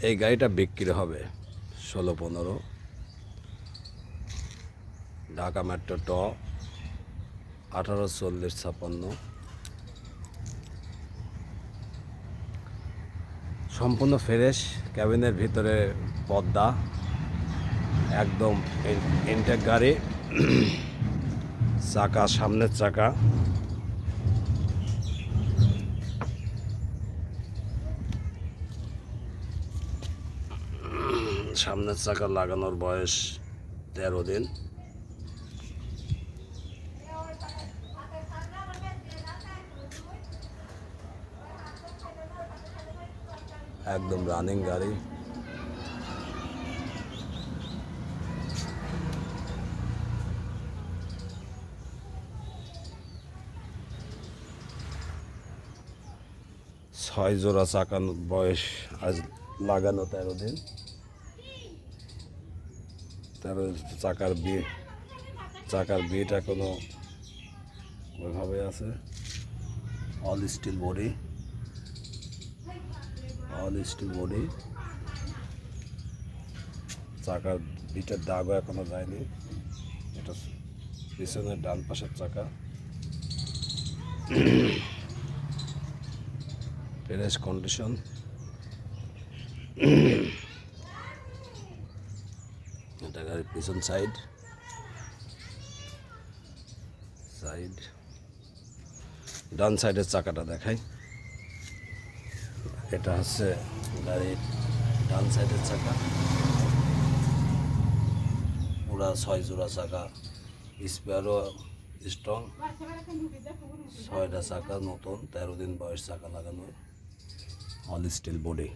এই গাড়িটা বিক্রি হবে 16-15, ঢাকা মেট্রো ট 184056, সম্পূর্ণ ফ্রেশ। ক্যাবিনের ভিতরে পর্দা, একদম ইনটেক গাড়ি। চাকা, সামনের চাকা, সামনের চাকা লাগানোর বয়স 13 দিন। একদম রানিং গাড়ি। ছয় জোড়া চাকা, বয়স আজ লাগানো 13 দিন। 13 চাকার বিট এখনো ওইভাবে আছে। অল স্টিল বডি, চাকার বিটের দাগও এখনো যায়নি। এটা পিছনের ডান পাশের চাকা, ফ্রেশ কন্ডিশন। এটা গাড়ির পিছন সাইড, ডান সাইডের চাকাটা দেখাই। এটা হচ্ছে গাড়ির ডান সাইডের চাকা, পুরা 6 জোড়া চাকা, স্পেয়ারও স্ট্রং। 6টা চাকা নতুন, 13 দিন বয়স চাকা লাগানো, অল স্টিল বডি।